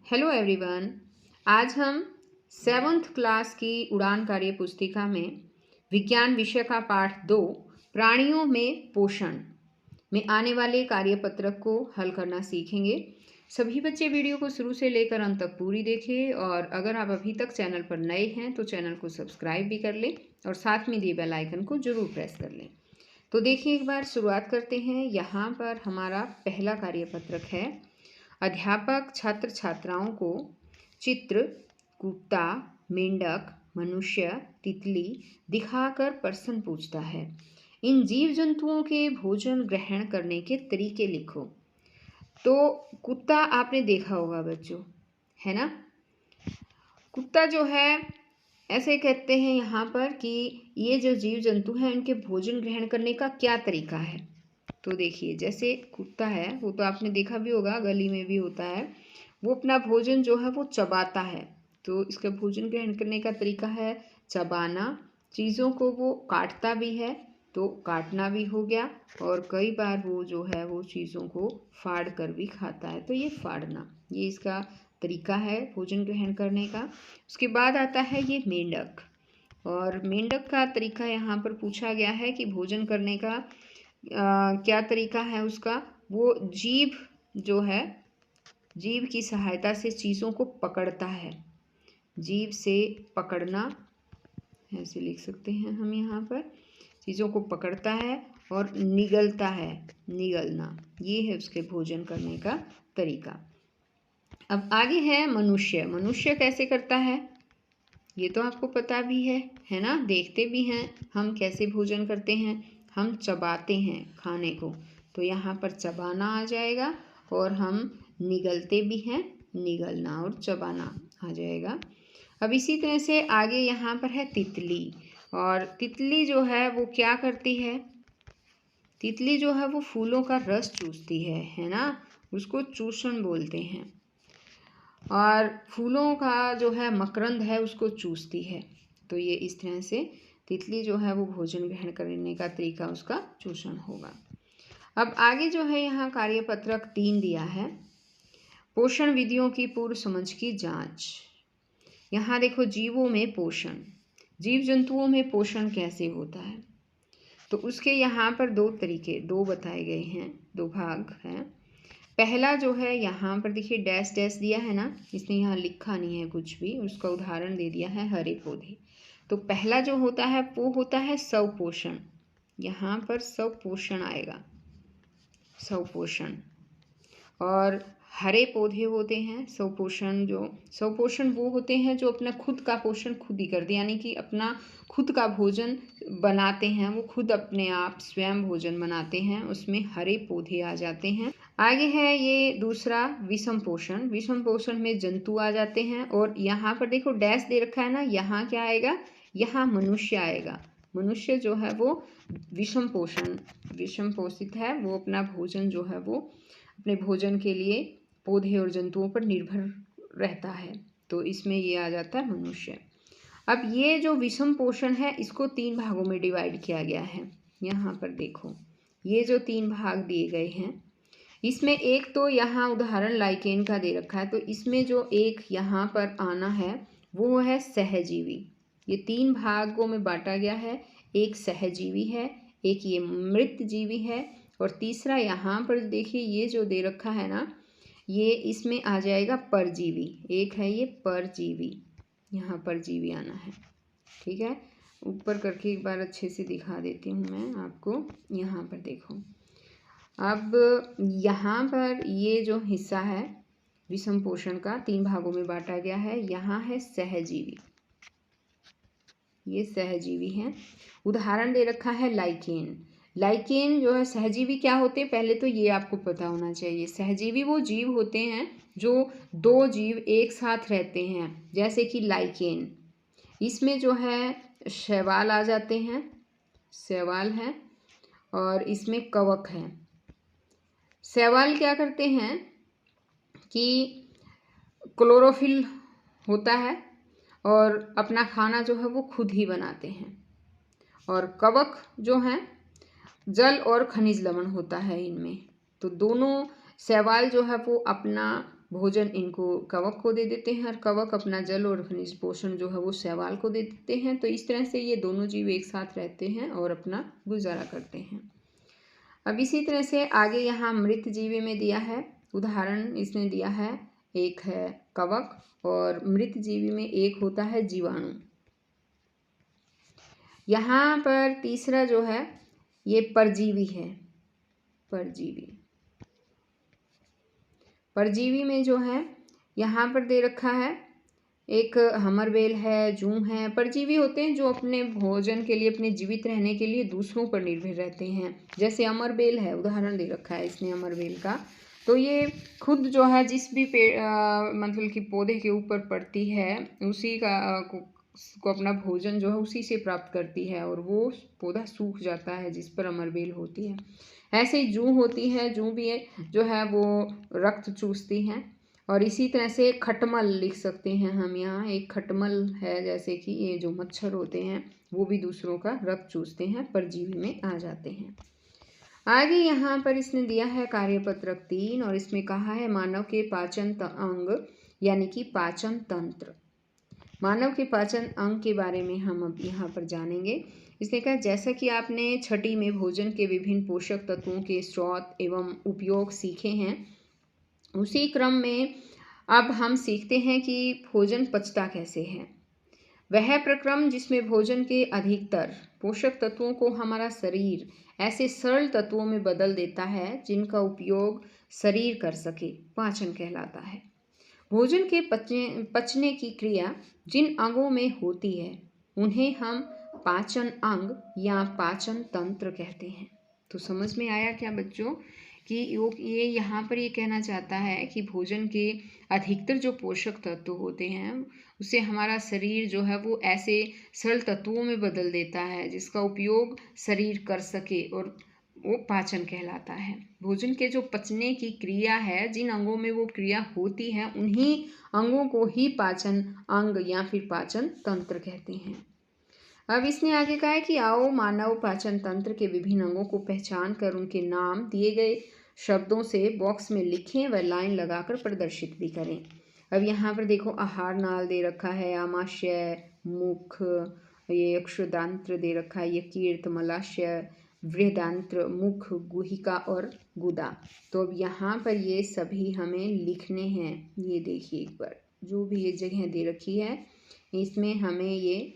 Hello everyone. आज हम 7th class की उड़ान कार्य पुस्तिका में विज्ञान विषय का पाठ 2 प्राणियों में पोषण में आने वाले कार्यपत्रक को हल करना सीखेंगे। सभी बच्चे वीडियो को शुरू से लेकर अंत तक पूरी देखें और अगर आप अभी तक चैनल पर नए हैं तो चैनल को सब्सक्राइब भी कर लें और साथ में दिए बेल आइकन को जरूर प्रेस कर लें। तो देखिए, एक बार शुरुआत करते हैं। यहाँ पर हमारा पहला कार्यपत्रक है। अध्यापक छात्र छात्राओं को चित्र कुत्ता, मेंढक, मनुष्य, तितली दिखाकर प्रश्न पूछता है। इन जीव जंतुओं के भोजन ग्रहण करने के तरीके लिखो। तो कुत्ता आपने देखा होगा बच्चों, है ना। कुत्ता जो है, ऐसे कहते हैं यहाँ पर कि ये जो जीव जंतु हैं इनके भोजन ग्रहण करने का क्या तरीका है। तो देखिए, जैसे कुत्ता है वो तो आपने देखा भी होगा, गली में भी होता है। वो अपना भोजन जो है वो चबाता है। तो इसका भोजन ग्रहण करने का तरीका है चबाना। चीज़ों को वो काटता भी है, तो काटना भी हो गया, और कई बार वो जो है वो चीज़ों को फाड़ कर भी खाता है। तो ये फाड़ना, ये इसका तरीका है भोजन ग्रहण करने का। उसके बाद आता है ये मेंढक, और मेंढक का तरीका यहाँ पर पूछा गया है कि भोजन करने का क्या तरीका है उसका। वो जीभ जो है, जीभ की सहायता से चीज़ों को पकड़ता है। जीभ से पकड़ना, ऐसे लिख सकते हैं हम यहाँ पर। चीज़ों को पकड़ता है और निगलता है, निगलना, ये है उसके भोजन करने का तरीका। अब आगे है मनुष्य। मनुष्य कैसे करता है ये तो आपको पता भी है ना। देखते भी हैं हम कैसे भोजन करते हैं। हम चबाते हैं खाने को, तो यहाँ पर चबाना आ जाएगा, और हम निगलते भी हैं, निगलना और चबाना आ जाएगा। अब इसी तरह से आगे यहाँ पर है तितली, और तितली जो है वो क्या करती है। तितली जो है वो फूलों का रस चूसती है ना। उसको चूषण बोलते हैं, और फूलों का जो है मकरंद है उसको चूसती है। तो ये इस तरह से तितली जो है वो भोजन ग्रहण करने का तरीका उसका चूषण होगा। अब आगे जो है यहाँ कार्यपत्रक 3 दिया है, पोषण विधियों की पूर्व समझ की जांच। यहाँ देखो, जीवों में पोषण, जीव जंतुओं में पोषण कैसे होता है। तो उसके यहाँ पर 2 तरीके, 2 बताए गए हैं, 2 भाग हैं। पहला जो है यहाँ पर देखिए डैश डैश दिया है ना, इसने यहाँ लिखा नहीं है कुछ भी, उसका उदाहरण दे दिया है हरे पौधे। तो पहला जो होता है वो होता है स्वपोषण। यहाँ पर स्वपोषण आएगा, स्वपोषण। और हरे पौधे होते हैं स्वपोषण। जो स्वपोषण वो होते हैं जो अपना खुद का पोषण खुद ही करते, यानी कि अपना खुद का भोजन बनाते हैं, वो खुद अपने आप स्वयं भोजन बनाते हैं, उसमें हरे पौधे आ जाते हैं। आगे है ये दूसरा विषम पोषण। विषम पोषण में जंतु आ जाते हैं, और यहाँ पर देखो डैश दे रखा है ना, यहाँ क्या आएगा, यहाँ मनुष्य आएगा। मनुष्य जो है वो विषम पोषण, विषम पोषित है, वो अपना भोजन जो है वो अपने भोजन के लिए पौधे और जंतुओं पर निर्भर रहता है। तो इसमें ये आ जाता है मनुष्य। अब ये जो विषम पोषण है इसको 3 भागों में डिवाइड किया गया है। यहाँ पर देखो, ये जो 3 भाग दिए गए हैं, इसमें एक तो यहाँ उदाहरण लाइकेन का दे रखा है, तो इसमें जो एक यहाँ पर आना है वो है सहजीवी। ये 3 भागों में बांटा गया है। एक सहजीवी है, एक ये मृत जीवी है, और तीसरा यहाँ पर देखिए ये जो दे रखा है ना, ये इसमें आ जाएगा परजीवी। एक है ये परजीवी, यहाँ परजीवी आना है। ठीक है, ऊपर करके एक बार अच्छे से दिखा देती हूँ मैं आपको। यहाँ पर देखो, अब यहाँ पर ये जो हिस्सा है विषम पोषण का 3 भागों में बांटा गया है। यहाँ है सहजीवी, ये सहजीवी हैं। उदाहरण दे रखा है लाइकेन। लाइकेन जो है, सहजीवी क्या होते हैं पहले तो ये आपको पता होना चाहिए। सहजीवी वो जीव होते हैं जो 2 जीव एक साथ रहते हैं, जैसे कि लाइकेन। इसमें जो है शैवाल आ जाते हैं, शैवाल है, और इसमें कवक है। शैवाल क्या करते हैं कि क्लोरोफिल होता है और अपना खाना जो है वो खुद ही बनाते हैं, और कवक जो हैं जल और खनिज लवण होता है इनमें। तो दोनों शैवाल जो है वो अपना भोजन इनको कवक को दे देते हैं और कवक अपना जल और खनिज पोषण जो है वो शैवाल को दे देते हैं। तो इस तरह से ये दोनों जीव एक साथ रहते हैं और अपना गुजारा करते हैं। अब इसी तरह से आगे यहाँ मृत जीवी में दिया है उदाहरण, इसने दिया है, एक है कवक और मृत जीवी में एक होता है जीवाणु। यहाँ पर तीसरा जो है ये परजीवी है। परजीवी में जो है यहाँ पर दे रखा है एक हमरबेल है, जूं है। परजीवी होते हैं जो अपने भोजन के लिए, अपने जीवित रहने के लिए दूसरों पर निर्भर रहते हैं। जैसे अमरबेल है, उदाहरण दे रखा है इसने अमरबेल का। तो ये खुद जो है जिस भी पेड़ मतलब कि पौधे के ऊपर पड़ती है उसी को अपना भोजन जो है उसी से प्राप्त करती है और वो पौधा सूख जाता है जिस पर अमरबेल होती है। ऐसे ही जूं होती है, जूं भी है जो है वो रक्त चूसती हैं। और इसी तरह से खटमल लिख सकते हैं हम यहाँ, एक खटमल है, जैसे कि ये जो मच्छर होते हैं वो भी दूसरों का रक्त चूसते हैं, परजीवी में आ जाते हैं। आगे यहाँ पर इसने दिया है कार्यपत्रक 3 और इसमें कहा है मानव के पाचन अंग यानी कि पाचन तंत्र। मानव के पाचन अंग के बारे में हम अब यहाँ पर जानेंगे। इसने कहा जैसा कि आपने छठी में भोजन के विभिन्न पोषक तत्वों के स्रोत एवं उपयोग सीखे हैं, उसी क्रम में अब हम सीखते हैं कि भोजन पचता कैसे है। वह प्रक्रम जिसमें भोजन के अधिकतर पोषक तत्वों को हमारा शरीर ऐसे सरल तत्वों में बदल देता है जिनका उपयोग शरीर कर सके, पाचन कहलाता है। भोजन के पचने की क्रिया जिन अंगों में होती है उन्हें हम पाचन अंग या पाचन तंत्र कहते हैं। तो समझ में आया क्या बच्चों कि ये यहाँ पर ये कहना चाहता है कि भोजन के अधिकतर जो पोषक तत्व होते हैं उसे हमारा शरीर जो है वो ऐसे सरल तत्वों में बदल देता है जिसका उपयोग शरीर कर सके और वो पाचन कहलाता है। भोजन के जो पचने की क्रिया है, जिन अंगों में वो क्रिया होती है उन्हीं अंगों को ही पाचन अंग या फिर पाचन तंत्र कहते हैं। अब इसने आगे कहा है कि आओ मानव पाचन तंत्र के विभिन्न अंगों को पहचान कर उनके नाम दिए गए शब्दों से बॉक्स में लिखें व लाइन लगाकर प्रदर्शित भी करें। अब यहाँ पर देखो आहार नाल दे रखा है, आमाशय, मुख, ये अक्षुदांत्र दे रखा है, यकृत, मलाशय, बृहदांत्र, मुख, गुहिका और गुदा। तो अब यहाँ पर ये सभी हमें लिखने हैं। ये देखिए एक बार जो भी ये जगह दे रखी है इसमें हमें ये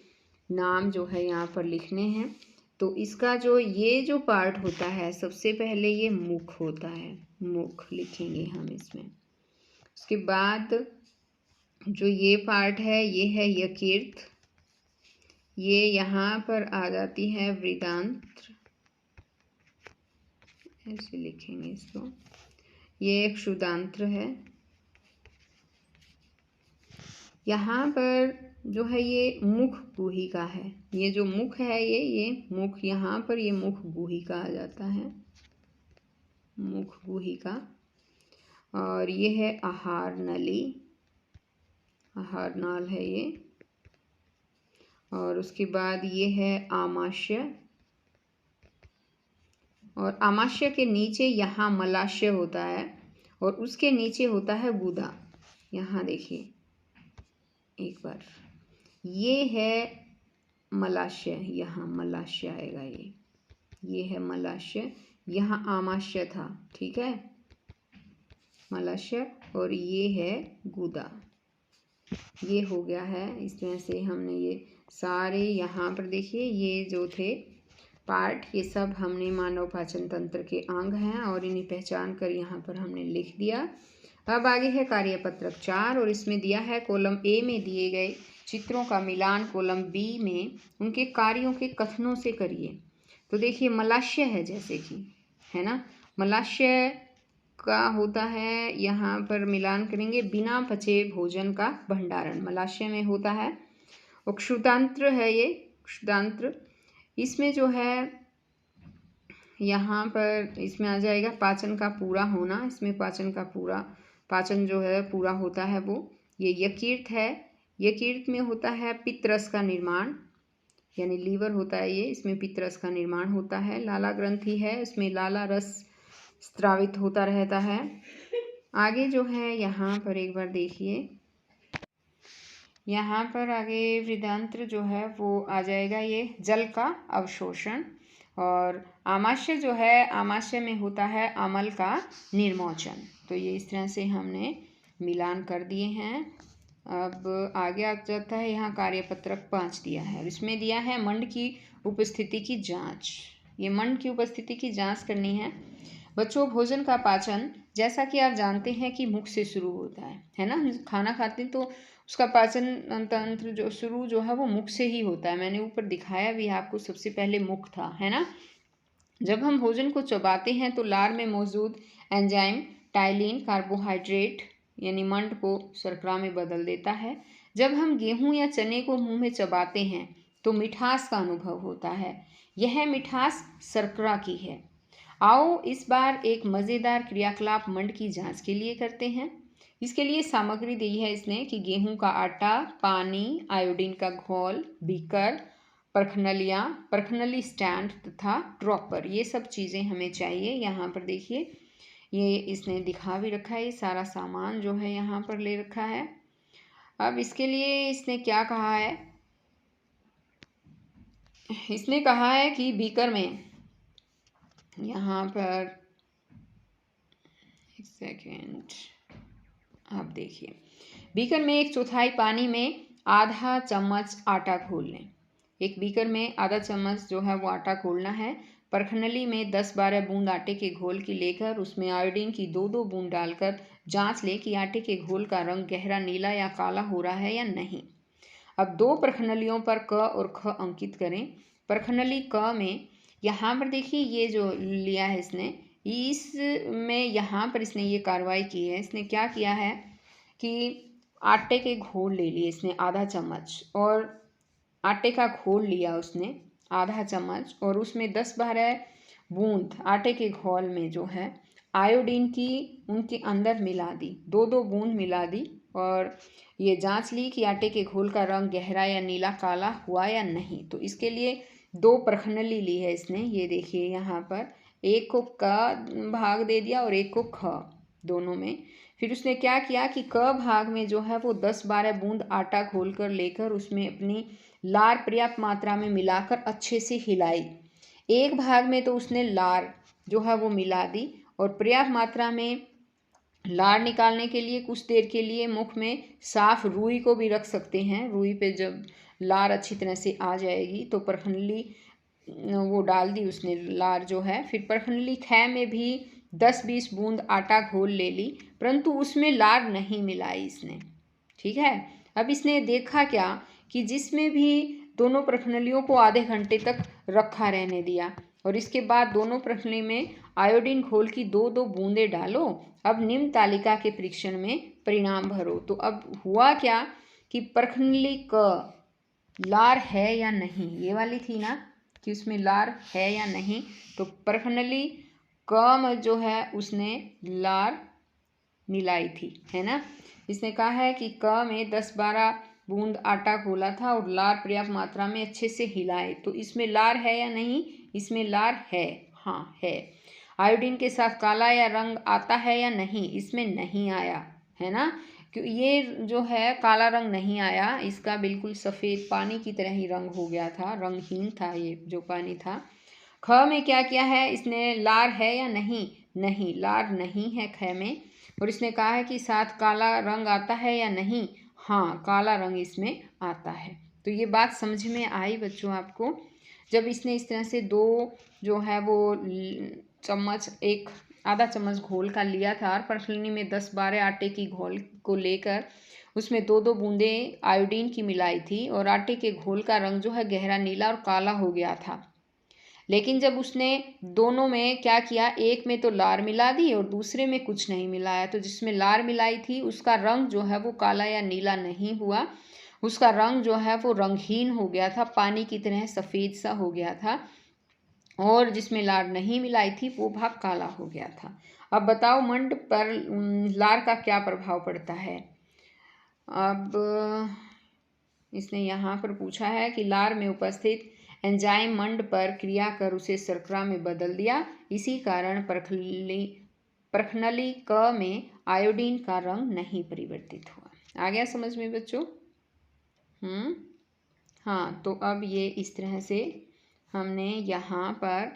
नाम जो है यहाँ पर लिखने हैं। तो इसका जो पार्ट होता है सबसे पहले ये मुख होता है, मुख लिखेंगे हम इसमें। उसके बाद जो ये पार्ट है ये है यकृत, ये यहाँ पर आ जाती है वृदांत्र, ऐसे लिखेंगे इसको। ये एक क्षुदांत्र है। यहाँ पर जो है ये मुख गुहिका है। ये जो मुख है ये मुख, यहाँ पर ये मुख गुहिका आ जाता है, मुख गुहिका। और ये है आहार नली, आहार नाल है ये। और उसके बाद ये है आमाशय, और आमाशय के नीचे यहाँ मलाशय होता है और उसके नीचे होता है गुदा। यहाँ देखिए एक बार, ये है मलाशय, यहाँ मलाशय आएगा, ये है मलाशय, यहाँ आमाशय था, ठीक है, मलाशय, और ये है गुदा। ये हो गया है। इस तरह से हमने ये सारे यहाँ पर देखिए ये जो थे पार्ट, ये सब हमने मानव पाचन तंत्र के अंग हैं और इन्हें पहचान कर यहाँ पर हमने लिख दिया। अब आगे है कार्यपत्रक 4 और इसमें दिया है कॉलम ए में दिए गए चित्रों का मिलान कॉलम बी में उनके कार्यों के कथनों से करिए। तो देखिए मलाशय है, जैसे कि है ना, मलाशय का होता है, यहाँ पर मिलान करेंगे बिना पचे भोजन का भंडारण, मलाशय में होता है। और क्षुदांत्र है ये, क्षुदांत्र, इसमें जो है यहाँ पर इसमें आ जाएगा पाचन का पूरा होना, इसमें पाचन जो है पूरा होता है वो। ये यकृत है, यकृत में होता है पित्तरस का निर्माण, यानी लीवर होता है ये, इसमें पित्तरस का निर्माण होता है। लाला ग्रंथि है, इसमें लाला रस स्त्रावित होता रहता है। आगे जो है यहाँ पर एक बार देखिए, यहाँ पर आगे वृद्धांत्र जो है वो आ जाएगा, ये जल का अवशोषण। और आमाशय जो है, आमाशय में होता है अमल का निर्मोचन। तो ये इस तरह से हमने मिलान कर दिए हैं। अब आगे आ जाता है, यहाँ कार्यपत्रक 5 दिया है और इसमें दिया है मंड की उपस्थिति की जांच। ये मंड की उपस्थिति की जांच करनी है। बच्चों, भोजन का पाचन जैसा कि आप जानते हैं कि मुख से शुरू होता है ना। खाना खाते हैं तो उसका पाचन तंत्र जो है वो मुख से ही होता है। मैंने ऊपर दिखाया भी आपको, सबसे पहले मुख था, है ना। जब हम भोजन को चबाते हैं तो लार में मौजूद एंजाइम टाइलिन कार्बोहाइड्रेट यानी मंड को शर्करा में बदल देता है। जब हम गेहूं या चने को मुंह में चबाते हैं तो मिठास का अनुभव होता है। यह मिठास शर्करा की है। आओ इस बार एक मज़ेदार क्रियाकलाप मंड की जांच के लिए करते हैं। इसके लिए सामग्री दी है इसने कि गेहूं का आटा, पानी, आयोडीन का घोल, बीकर, परखनलियाँ, परखनली स्टैंड तथा ड्रॉपर, ये सब चीज़ें हमें चाहिए। यहाँ पर देखिए, ये इसने दिखा भी रखा है, ये सारा सामान जो है यहाँ पर ले रखा है। अब इसके लिए इसने क्या कहा है, इसने कहा है कि बीकर में, यहाँ पर एक सेकेंड, आप देखिए, बीकर में 1/4 पानी में आधा चम्मच आटा घोल लें। एक बीकर में आधा चम्मच जो है वो आटा घोलना है। परखनली में 10-12 बूंद आटे के घोल की लेकर उसमें आयोडीन की 2-2 बूंद डालकर जांच लें कि आटे के घोल का रंग गहरा नीला या काला हो रहा है या नहीं। अब 2 परखनलियों पर क और ख अंकित करें। परखनली क में यहाँ पर देखिए, ये जो लिया है इसने, इसमें यहाँ पर इसने ये कार्रवाई की है। इसने क्या किया है कि आटे के घोल ले लिए इसने आधा चम्मच, और आटे का घोल लिया उसने आधा चम्मच, और उसमें 10-12 बूंद आटे के घोल में जो है आयोडीन की उनके अंदर मिला दी, 2-2 बूंद मिला दी, और ये जांच ली कि आटे के घोल का रंग गहरा या नीला काला हुआ या नहीं। तो इसके लिए 2 परखनली ली है इसने, ये देखिए यहाँ पर, एक को क भाग दे दिया और एक को ख, दोनों में। फिर उसने क्या किया कि क भाग में जो है वो 10-12 बूंद आटा घोल कर लेकर उसमें अपनी लार पर्याप्त मात्रा में मिलाकर अच्छे से हिलाई। एक भाग में तो उसने लार जो है वो मिला दी, और पर्याप्त मात्रा में लार निकालने के लिए कुछ देर के लिए मुख में साफ रुई को भी रख सकते हैं। रुई पे जब लार अच्छी तरह से आ जाएगी तो परखनली वो डाल दी उसने लार जो है। फिर परखनली ख में भी 10-20 बूंद आटा घोल ले ली, परंतु उसमें लार नहीं मिलाई इसने, ठीक है। अब इसने देखा क्या कि जिसमें भी दोनों प्रखनलियों को आधे घंटे तक रखा रहने दिया, और इसके बाद दोनों प्रखनली में आयोडीन घोल की 2-2 बूंदें डालो। अब निम्न तालिका के परीक्षण में परिणाम भरो। तो अब हुआ क्या कि प्रखनली क लार है या नहीं, ये वाली थी ना कि उसमें लार है या नहीं, तो प्रखनली क में जो है उसने लार मिलाई थी, है ना। इसने कहा है कि क में 10-12 बूंद आटा घोला था और लार पर्याप्त मात्रा में अच्छे से हिलाए। तो इसमें लार है या नहीं, इसमें लार है, हाँ है। आयोडीन के साथ काला या रंग आता है या नहीं, इसमें नहीं आया, है ना। क्यों ये जो है काला रंग नहीं आया, इसका बिल्कुल सफ़ेद पानी की तरह ही रंग हो गया था, रंगहीन था ये जो पानी था। ख में क्या किया है इसने, लार है या नहीं, नहीं लार नहीं है ख में। और इसने कहा है कि साथ काला रंग आता है या नहीं, हाँ काला रंग इसमें आता है। तो ये बात समझ में आई बच्चों आपको, जब इसने इस तरह से 2 जो है वो चम्मच, एक आधा चम्मच घोल का लिया था, और परखलनी में 10-12 आटे की घोल को लेकर उसमें 2-2 बूंदें आयोडीन की मिलाई थी, और आटे के घोल का रंग जो है गहरा नीला और काला हो गया था। लेकिन जब उसने दोनों में क्या किया, एक में तो लार मिला दी और दूसरे में कुछ नहीं मिलाया, तो जिसमें लार मिलाई थी उसका रंग जो है वो काला या नीला नहीं हुआ, उसका रंग जो है वो रंगहीन हो गया था, पानी की तरह सफ़ेद सा हो गया था। और जिसमें लार नहीं मिलाई थी वो भाग काला हो गया था। अब बताओ मंड पर लार का क्या प्रभाव पड़ता है। अब इसने यहाँ पर पूछा है कि लार में उपस्थित एंजाइम मंड पर क्रिया कर उसे शर्करा में बदल दिया, इसी कारण परखनली प्रश्नली क में आयोडीन का रंग नहीं परिवर्तित हुआ। आ गया समझ में बच्चों? हाँ, तो अब ये इस तरह से हमने यहाँ पर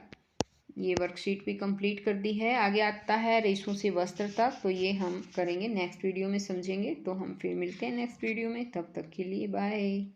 ये वर्कशीट भी कंप्लीट कर दी है। आगे आता है रेशों से वस्त्र तक, तो ये हम करेंगे नेक्स्ट वीडियो में, समझेंगे। तो हम फिर मिलते हैं नेक्स्ट वीडियो में, तब तक के लिए बाय।